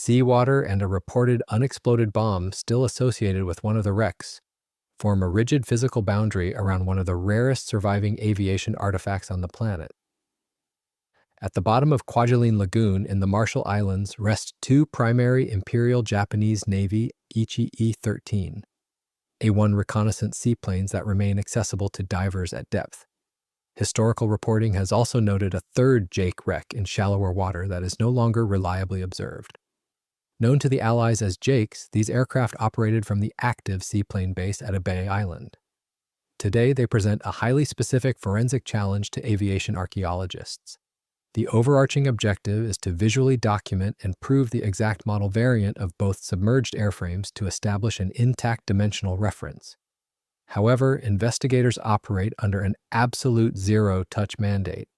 Seawater and a reported unexploded bomb still associated with one of the wrecks form a rigid physical boundary around one of the rarest surviving aviation artifacts on the planet. At the bottom of Kwajalein Lagoon in the Marshall Islands rest two primary Imperial Japanese Navy Aichi E13A1 reconnaissance seaplanes that remain accessible to divers at depth. Historical reporting has also noted a third Jake wreck in shallower water that is no longer reliably observed. Known to the Allies as Jakes, these aircraft operated from the active seaplane base at Ebeye Island. Today, they present a highly specific forensic challenge to aviation archaeologists. The overarching objective is to visually document and prove the exact model variant of both submerged airframes to establish an intact dimensional reference. However, investigators operate under an absolute zero-touch mandate.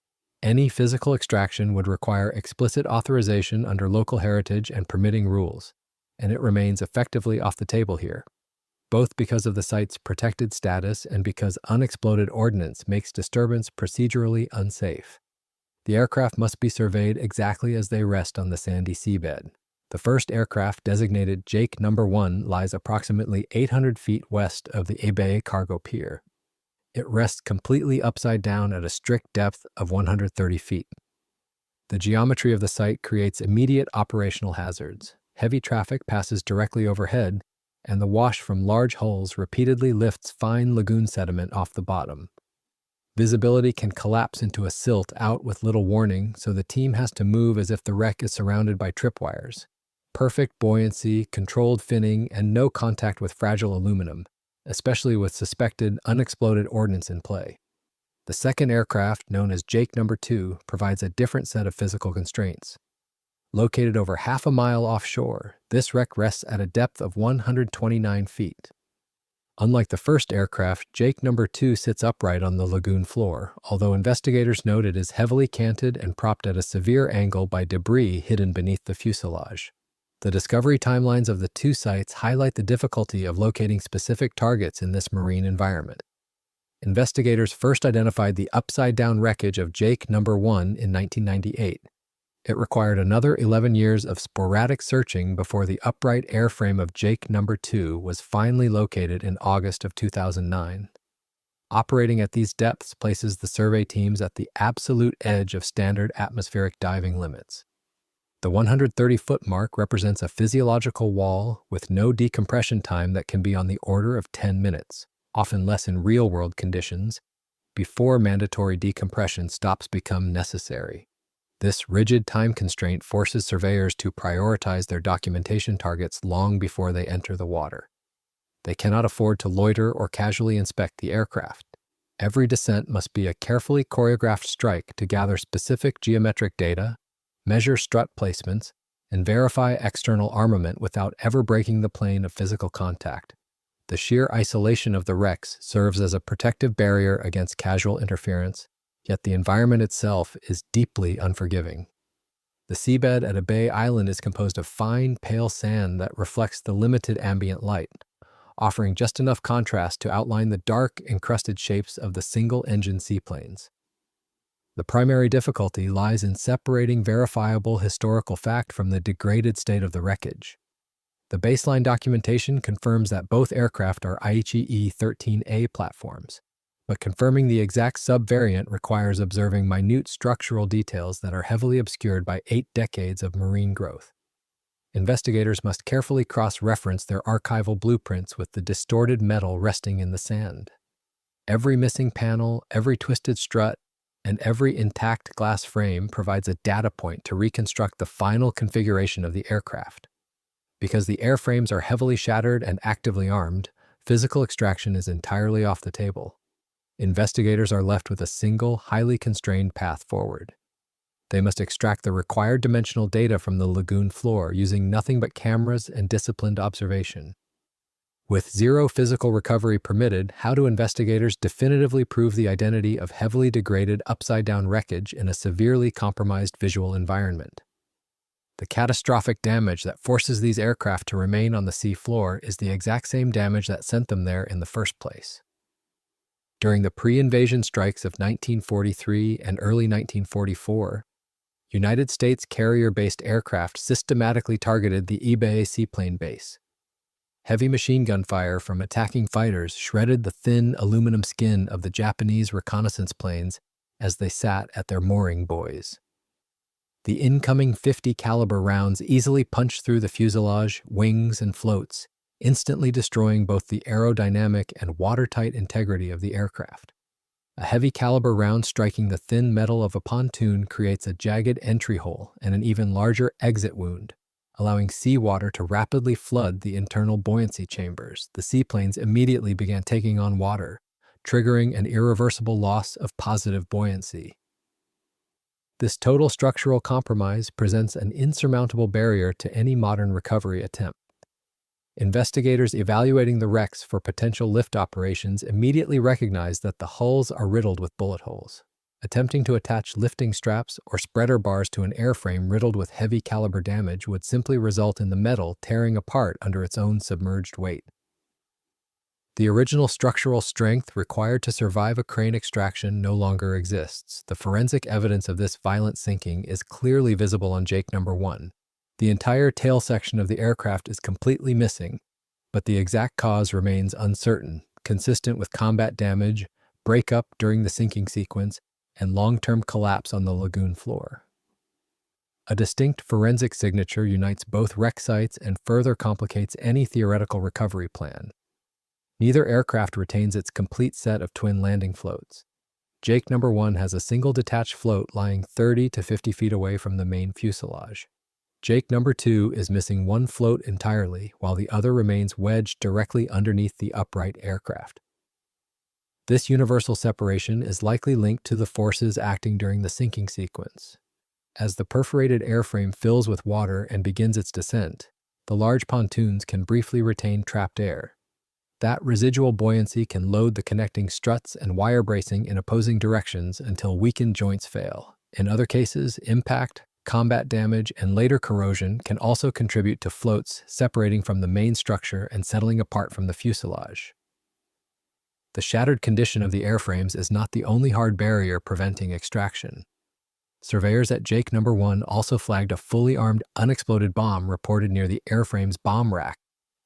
Any physical extraction would require explicit authorization under local heritage and permitting rules, and it remains effectively off the table here, both because of the site's protected status and because unexploded ordnance makes disturbance procedurally unsafe. The aircraft must be surveyed exactly as they rest on the sandy seabed. The first aircraft, designated Jake No. 1, lies approximately 800 feet west of the Ebeye cargo pier. It rests completely upside down at a strict depth of 130 feet. The geometry of the site creates immediate operational hazards. Heavy traffic passes directly overhead, and the wash from large hulls repeatedly lifts fine lagoon sediment off the bottom. Visibility can collapse into a silt out with little warning, so the team has to move as if the wreck is surrounded by tripwires. Perfect buoyancy, controlled finning, and no contact with fragile aluminum, especially with suspected unexploded ordnance in play. The second aircraft, known as Jake No. 2, provides a different set of physical constraints. Located over half a mile offshore, this wreck rests at a depth of 129 feet. Unlike the first aircraft, Jake No. 2 sits upright on the lagoon floor, although investigators note it is heavily canted and propped at a severe angle by debris hidden beneath the fuselage. The discovery timelines of the two sites highlight the difficulty of locating specific targets in this marine environment. Investigators first identified the upside-down wreckage of Jake No. 1 in 1998. It required another 11 years of sporadic searching before the upright airframe of Jake No. 2 was finally located in August of 2009. Operating at these depths places the survey teams at the absolute edge of standard atmospheric diving limits. The 130-foot mark represents a physiological wall with no decompression time that can be on the order of 10 minutes, often less in real-world conditions, before mandatory decompression stops become necessary. This rigid time constraint forces surveyors to prioritize their documentation targets long before they enter the water. They cannot afford to loiter or casually inspect the aircraft. Every descent must be a carefully choreographed strike to gather specific geometric data, measure strut placements, and verify external armament without ever breaking the plane of physical contact. The sheer isolation of the wrecks serves as a protective barrier against casual interference, yet the environment itself is deeply unforgiving. The seabed at Ebeye Island is composed of fine, pale sand that reflects the limited ambient light, offering just enough contrast to outline the dark, encrusted shapes of the single-engine seaplanes. The primary difficulty lies in separating verifiable historical fact from the degraded state of the wreckage. The baseline documentation confirms that both aircraft are Aichi E13A platforms, but confirming the exact subvariant requires observing minute structural details that are heavily obscured by 8 decades of marine growth. Investigators must carefully cross-reference their archival blueprints with the distorted metal resting in the sand. Every missing panel, every twisted strut, and every intact glass frame provides a data point to reconstruct the final configuration of the aircraft. Because the airframes are heavily shattered and actively armed, physical extraction is entirely off the table. Investigators are left with a single, highly constrained path forward. They must extract the required dimensional data from the lagoon floor using nothing but cameras and disciplined observation. With zero physical recovery permitted, how do investigators definitively prove the identity of heavily degraded upside-down wreckage in a severely compromised visual environment? The catastrophic damage that forces these aircraft to remain on the sea floor is the exact same damage that sent them there in the first place. During the pre-invasion strikes of 1943 and early 1944, United States carrier-based aircraft systematically targeted the Ebeye seaplane base. Heavy machine gun fire from attacking fighters shredded the thin aluminum skin of the Japanese reconnaissance planes as they sat at their mooring buoys. The incoming .50 caliber rounds easily punched through the fuselage, wings, and floats, instantly destroying both the aerodynamic and watertight integrity of the aircraft. A heavy caliber round striking the thin metal of a pontoon creates a jagged entry hole and an even larger exit wound, allowing seawater to rapidly flood the internal buoyancy chambers. The seaplanes immediately began taking on water, triggering an irreversible loss of positive buoyancy. This total structural compromise presents an insurmountable barrier to any modern recovery attempt. Investigators evaluating the wrecks for potential lift operations immediately recognized that the hulls are riddled with bullet holes. Attempting to attach lifting straps or spreader bars to an airframe riddled with heavy caliber damage would simply result in the metal tearing apart under its own submerged weight. The original structural strength required to survive a crane extraction no longer exists. The forensic evidence of this violent sinking is clearly visible on Jake No. 1. The entire tail section of the aircraft is completely missing, but the exact cause remains uncertain, consistent with combat damage, breakup during the sinking sequence, and long-term collapse on the lagoon floor. A distinct forensic signature unites both wreck sites and further complicates any theoretical recovery plan. Neither aircraft retains its complete set of twin landing floats. Jake No. 1 has a single detached float lying 30 to 50 feet away from the main fuselage. Jake No. 2 is missing one float entirely, while the other remains wedged directly underneath the upright aircraft. This universal separation is likely linked to the forces acting during the sinking sequence. As the perforated airframe fills with water and begins its descent, the large pontoons can briefly retain trapped air. That residual buoyancy can load the connecting struts and wire bracing in opposing directions until weakened joints fail. In other cases, impact, combat damage, and later corrosion can also contribute to floats separating from the main structure and settling apart from the fuselage. The shattered condition of the airframes is not the only hard barrier preventing extraction. Surveyors at Jake No. 1 also flagged a fully armed unexploded bomb reported near the airframe's bomb rack,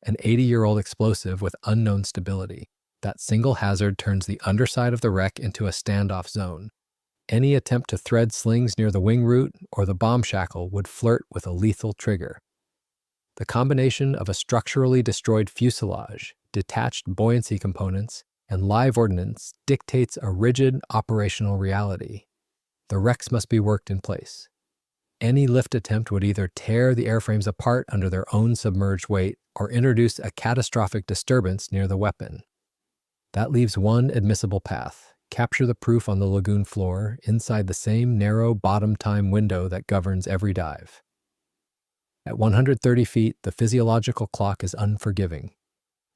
an 80-year-old explosive with unknown stability. That single hazard turns the underside of the wreck into a standoff zone. Any attempt to thread slings near the wing root or the bomb shackle would flirt with a lethal trigger. The combination of a structurally destroyed fuselage, detached buoyancy components, and live ordnance dictates a rigid operational reality. The wrecks must be worked in place. Any lift attempt would either tear the airframes apart under their own submerged weight or introduce a catastrophic disturbance near the weapon. That leaves one admissible path: capture the proof on the lagoon floor inside the same narrow bottom time window that governs every dive. At 130 feet, the physiological clock is unforgiving.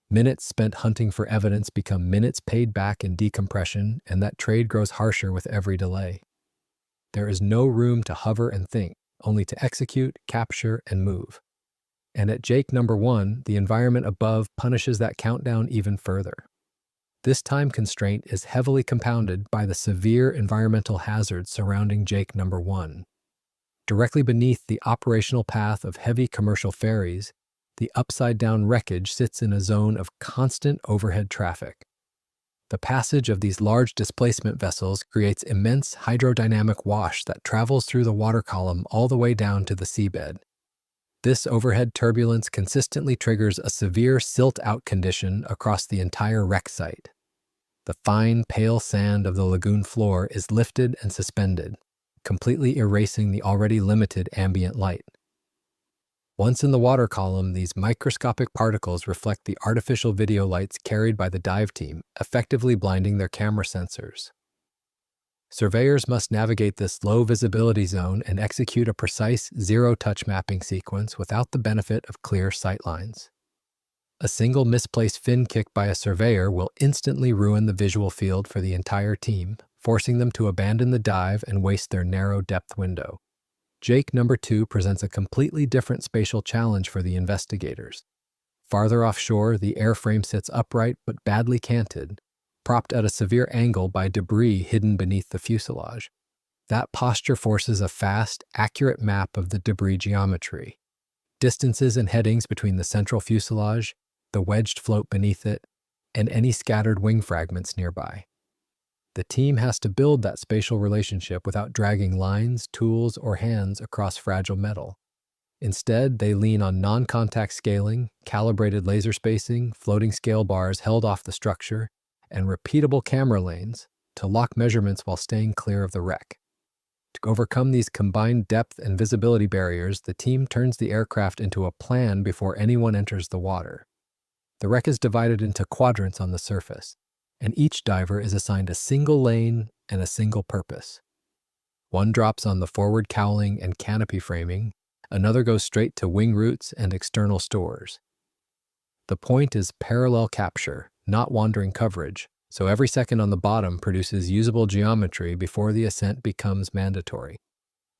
Minutes spent hunting for evidence become minutes paid back in decompression, and that trade grows harsher with every delay. There is no room to hover and think, only to execute, capture, and move. And at Jake No. 1, the environment above punishes that countdown even further. This time constraint is heavily compounded by the severe environmental hazards surrounding Jake No. 1. Directly beneath the operational path of heavy commercial ferries, the upside-down wreckage sits in a zone of constant overhead traffic. The passage of these large displacement vessels creates immense hydrodynamic wash that travels through the water column all the way down to the seabed. This overhead turbulence consistently triggers a severe silt-out condition across the entire wreck site. The fine, pale sand of the lagoon floor is lifted and suspended, completely erasing the already limited ambient light. Once in the water column, these microscopic particles reflect the artificial video lights carried by the dive team, effectively blinding their camera sensors. Surveyors must navigate this low visibility zone and execute a precise zero-touch mapping sequence without the benefit of clear sightlines. A single misplaced fin kick by a surveyor will instantly ruin the visual field for the entire team, forcing them to abandon the dive and waste their narrow depth window. Jake No. 2 presents a completely different spatial challenge for the investigators. Farther offshore, the airframe sits upright but badly canted, propped at a severe angle by debris hidden beneath the fuselage. That posture forces a fast, accurate map of the debris geometry, distances and headings between the central fuselage, the wedged float beneath it, and any scattered wing fragments nearby. The team has to build that spatial relationship without dragging lines, tools, or hands across fragile metal. Instead, they lean on non-contact scaling, calibrated laser spacing, floating scale bars held off the structure, and repeatable camera lanes to lock measurements while staying clear of the wreck. To overcome these combined depth and visibility barriers, the team turns the aircraft into a plan before anyone enters the water. The wreck is divided into quadrants on the surface, and each diver is assigned a single lane and a single purpose. One drops on the forward cowling and canopy framing, another goes straight to wing roots and external stores. The point is parallel capture, not wandering coverage, so every second on the bottom produces usable geometry before the ascent becomes mandatory.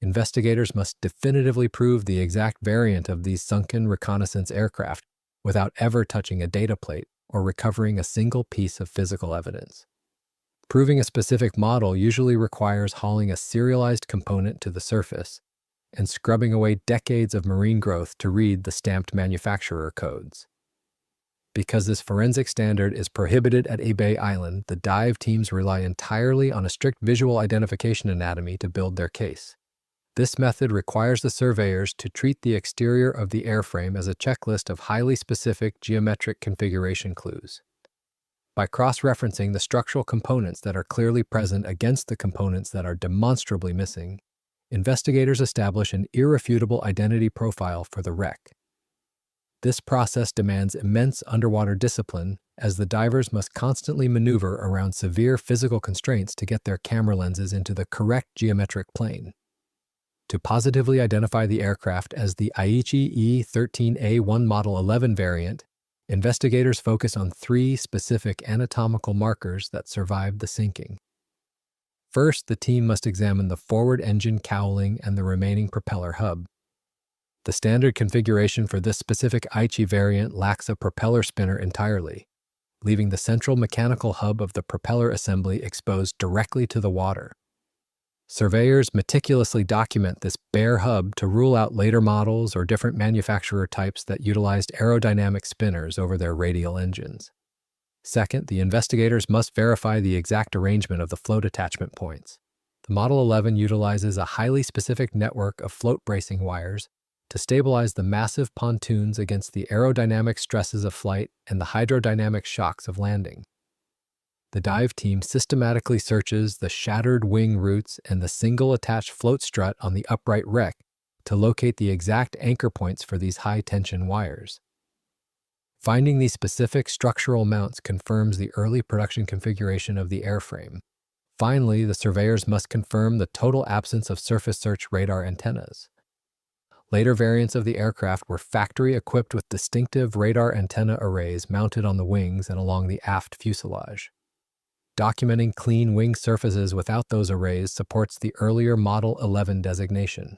Investigators must definitively prove the exact variant of these sunken reconnaissance aircraft without ever touching a data plate or recovering a single piece of physical evidence. Proving a specific model usually requires hauling a serialized component to the surface and scrubbing away decades of marine growth to read the stamped manufacturer codes. Because this forensic standard is prohibited at Ebeye Island, the dive teams rely entirely on a strict visual identification anatomy to build their case. This method requires the surveyors to treat the exterior of the airframe as a checklist of highly specific geometric configuration clues. By cross-referencing the structural components that are clearly present against the components that are demonstrably missing, investigators establish an irrefutable identity profile for the wreck. This process demands immense underwater discipline, as the divers must constantly maneuver around severe physical constraints to get their camera lenses into the correct geometric plane. To positively identify the aircraft as the Aichi E13A1 Model 11 variant, investigators focus on 3 specific anatomical markers that survived the sinking. First, the team must examine the forward engine cowling and the remaining propeller hub. The standard configuration for this specific Aichi variant lacks a propeller spinner entirely, leaving the central mechanical hub of the propeller assembly exposed directly to the water. Surveyors meticulously document this bare hub to rule out later models or different manufacturer types that utilized aerodynamic spinners over their radial engines. Second, the investigators must verify the exact arrangement of the float attachment points. The Model 11 utilizes a highly specific network of float bracing wires to stabilize the massive pontoons against the aerodynamic stresses of flight and the hydrodynamic shocks of landing. The dive team systematically searches the shattered wing roots and the single attached float strut on the upright wreck to locate the exact anchor points for these high-tension wires. Finding these specific structural mounts confirms the early production configuration of the airframe. Finally, the surveyors must confirm the total absence of surface search radar antennas. Later variants of the aircraft were factory-equipped with distinctive radar antenna arrays mounted on the wings and along the aft fuselage. Documenting clean wing surfaces without those arrays supports the earlier Model 11 designation.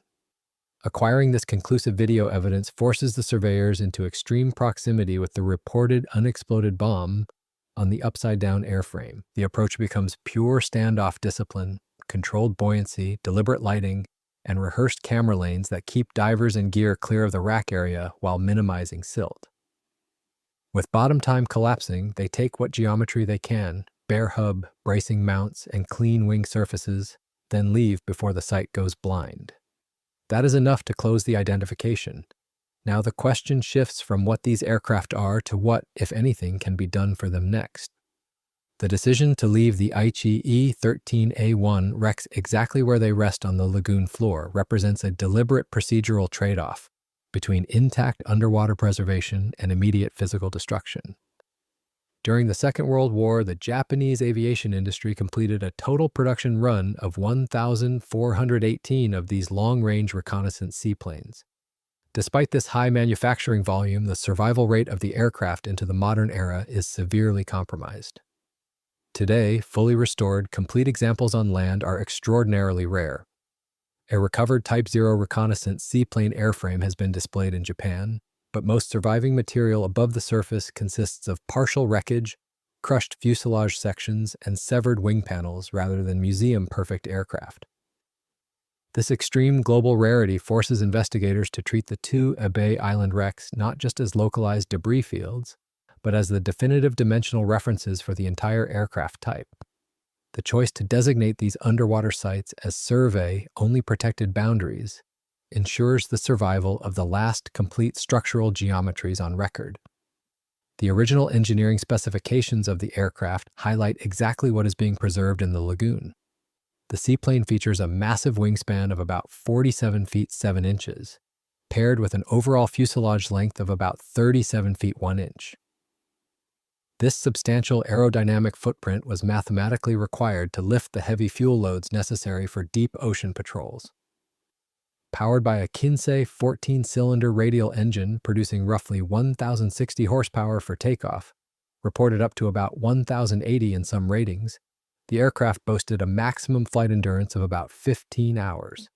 Acquiring this conclusive video evidence forces the surveyors into extreme proximity with the reported unexploded bomb on the upside-down airframe. The approach becomes pure standoff discipline, controlled buoyancy, deliberate lighting, and rehearsed camera lanes that keep divers and gear clear of the rack area while minimizing silt. With bottom time collapsing, they take what geometry they can, bare hub, bracing mounts, and clean wing surfaces, then leave before the sight goes blind. That is enough to close the identification. Now the question shifts from what these aircraft are to what, if anything, can be done for them next. The decision to leave the Aichi E13A1 wrecks exactly where they rest on the lagoon floor represents a deliberate procedural trade-off between intact underwater preservation and immediate physical destruction. During the Second World War, the Japanese aviation industry completed a total production run of 1,418 of these long-range reconnaissance seaplanes. Despite this high manufacturing volume, the survival rate of the aircraft into the modern era is severely compromised. Today, fully restored, complete examples on land are extraordinarily rare. A recovered Type 0 reconnaissance seaplane airframe has been displayed in Japan, but most surviving material above the surface consists of partial wreckage, crushed fuselage sections, and severed wing panels rather than museum-perfect aircraft. This extreme global rarity forces investigators to treat the two Ebeye Island wrecks not just as localized debris fields, but as the definitive dimensional references for the entire aircraft type. The choice to designate these underwater sites as survey-only protected boundaries ensures the survival of the last complete structural geometries on record. The original engineering specifications of the aircraft highlight exactly what is being preserved in the lagoon. The seaplane features a massive wingspan of about 47 feet 7 inches, paired with an overall fuselage length of about 37 feet 1 inch. This substantial aerodynamic footprint was mathematically required to lift the heavy fuel loads necessary for deep ocean patrols. Powered by a Kinsei 14-cylinder radial engine producing roughly 1,060 horsepower for takeoff, reported up to about 1,080 in some ratings, the aircraft boasted a maximum flight endurance of about 15 hours.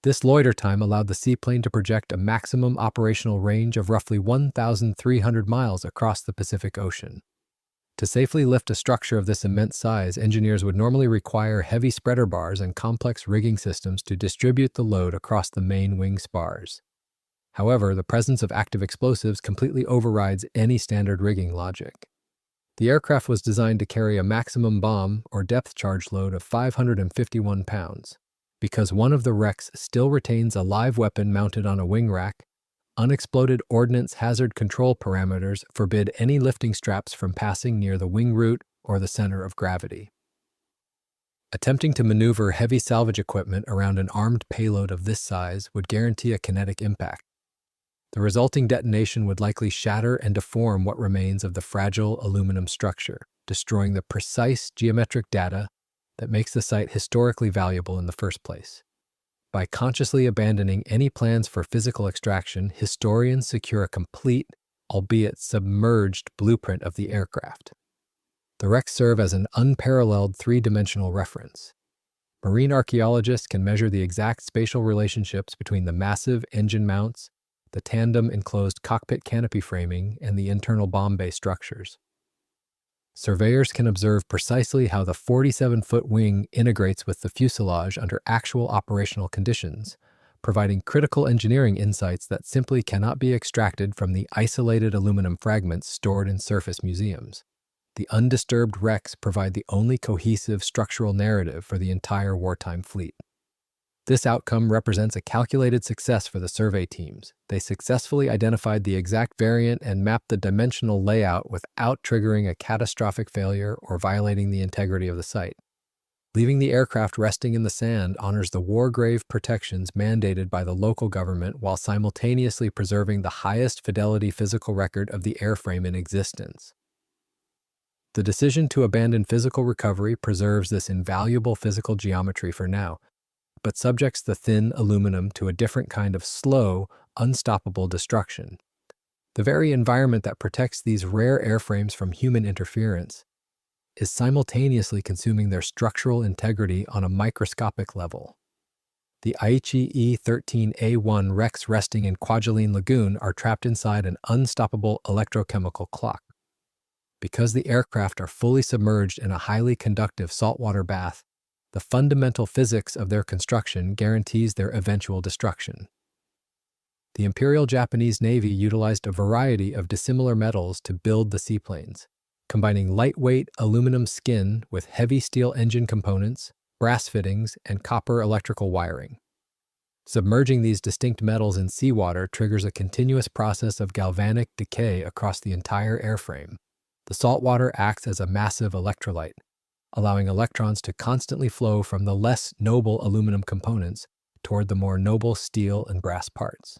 This loiter time allowed the seaplane to project a maximum operational range of roughly 1,300 miles across the Pacific Ocean. To safely lift a structure of this immense size, engineers would normally require heavy spreader bars and complex rigging systems to distribute the load across the main wing spars. However, the presence of active explosives completely overrides any standard rigging logic. The aircraft was designed to carry a maximum bomb or depth charge load of 551 pounds. Because one of the wrecks still retains a live weapon mounted on a wing rack, unexploded ordnance hazard control parameters forbid any lifting straps from passing near the wing root or the center of gravity. Attempting to maneuver heavy salvage equipment around an armed payload of this size would guarantee a kinetic impact. The resulting detonation would likely shatter and deform what remains of the fragile aluminum structure, destroying the precise geometric data that makes the site historically valuable in the first place. By consciously abandoning any plans for physical extraction, historians secure a complete, albeit submerged, blueprint of the aircraft. The wrecks serve as an unparalleled three-dimensional reference. Marine archaeologists can measure the exact spatial relationships between the massive engine mounts, the tandem enclosed cockpit canopy framing, and the internal bomb bay structures. Surveyors can observe precisely how the 47-foot wing integrates with the fuselage under actual operational conditions, providing critical engineering insights that simply cannot be extracted from the isolated aluminum fragments stored in surface museums. The undisturbed wrecks provide the only cohesive structural narrative for the entire wartime fleet. This outcome represents a calculated success for the survey teams. They successfully identified the exact variant and mapped the dimensional layout without triggering a catastrophic failure or violating the integrity of the site. Leaving the aircraft resting in the sand honors the war grave protections mandated by the local government while simultaneously preserving the highest fidelity physical record of the airframe in existence. The decision to abandon physical recovery preserves this invaluable physical geometry for now, but subjects the thin aluminum to a different kind of slow, unstoppable destruction. The very environment that protects these rare airframes from human interference is simultaneously consuming their structural integrity on a microscopic level. The Aichi E13A1 wrecks resting in Kwajalein Lagoon are trapped inside an unstoppable electrochemical clock. Because the aircraft are fully submerged in a highly conductive saltwater bath, the fundamental physics of their construction guarantees their eventual destruction. The Imperial Japanese Navy utilized a variety of dissimilar metals to build the seaplanes, combining lightweight aluminum skin with heavy steel engine components, brass fittings, and copper electrical wiring. Submerging these distinct metals in seawater triggers a continuous process of galvanic decay across the entire airframe. The salt water acts as a massive electrolyte, allowing electrons to constantly flow from the less noble aluminum components toward the more noble steel and brass parts.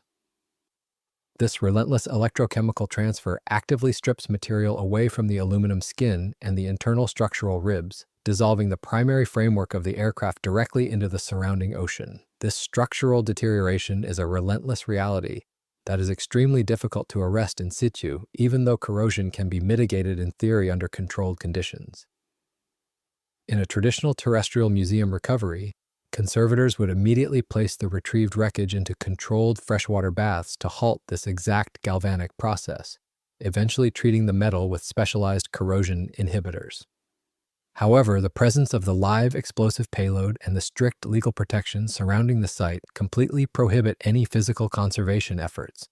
This relentless electrochemical transfer actively strips material away from the aluminum skin and the internal structural ribs, dissolving the primary framework of the aircraft directly into the surrounding ocean. This structural deterioration is a relentless reality that is extremely difficult to arrest in situ, even though corrosion can be mitigated in theory under controlled conditions. In a traditional terrestrial museum recovery, conservators would immediately place the retrieved wreckage into controlled freshwater baths to halt this exact galvanic process, eventually treating the metal with specialized corrosion inhibitors. However, the presence of the live explosive payload and the strict legal protections surrounding the site completely prohibit any physical conservation efforts.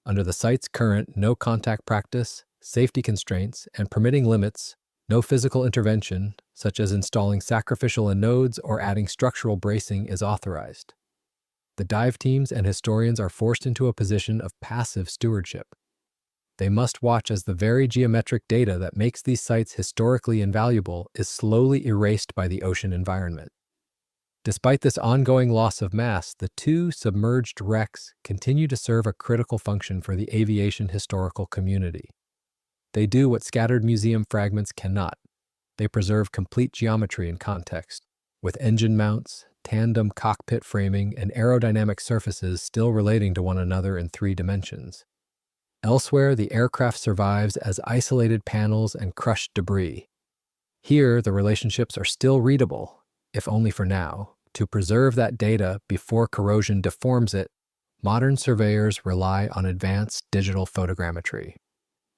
Under the site's current no-contact practice, safety constraints, and permitting limits, no physical intervention, such as installing sacrificial anodes or adding structural bracing, is authorized. The dive teams and historians are forced into a position of passive stewardship. They must watch as the very geometric data that makes these sites historically invaluable is slowly erased by the ocean environment. Despite this ongoing loss of mass, the two submerged wrecks continue to serve a critical function for the aviation historical community. They do what scattered museum fragments cannot. They preserve complete geometry and context, with engine mounts, tandem cockpit framing, and aerodynamic surfaces still relating to one another in 3 dimensions. Elsewhere, the aircraft survives as isolated panels and crushed debris. Here, the relationships are still readable, if only for now. To preserve that data before corrosion deforms it, modern surveyors rely on advanced digital photogrammetry.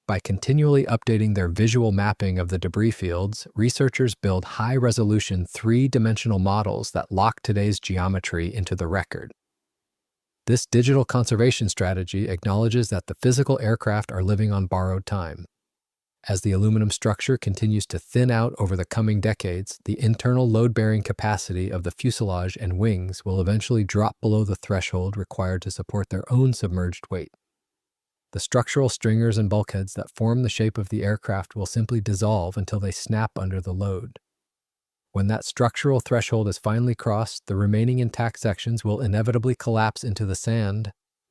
By continually updating their visual mapping of the debris fields, researchers build high-resolution 3-dimensional models that lock today's geometry into the record. This digital conservation strategy acknowledges that the physical aircraft are living on borrowed time. As the aluminum structure continues to thin out over the coming decades, the internal load-bearing capacity of the fuselage and wings will eventually drop below the threshold required to support their own submerged weight. The structural stringers and bulkheads that form the shape of the aircraft will simply dissolve until they snap under the load. When that structural threshold is finally crossed, the remaining intact sections will inevitably collapse into the sand,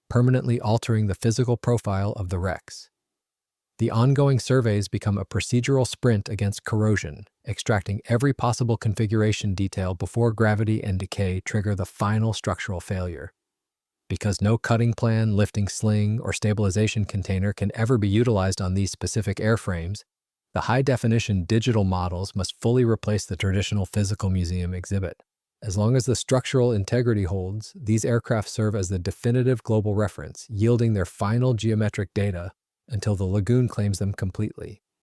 permanently altering the physical profile of the wrecks. The ongoing surveys become a procedural sprint against corrosion, extracting every possible configuration detail before gravity and decay trigger the final structural failure. Because no cutting plan, lifting sling, or stabilization container can ever be utilized on these specific airframes, the high-definition digital models must fully replace the traditional physical museum exhibit. As long as the structural integrity holds, these aircraft serve as the definitive global reference, yielding their final geometric data until the lagoon claims them completely.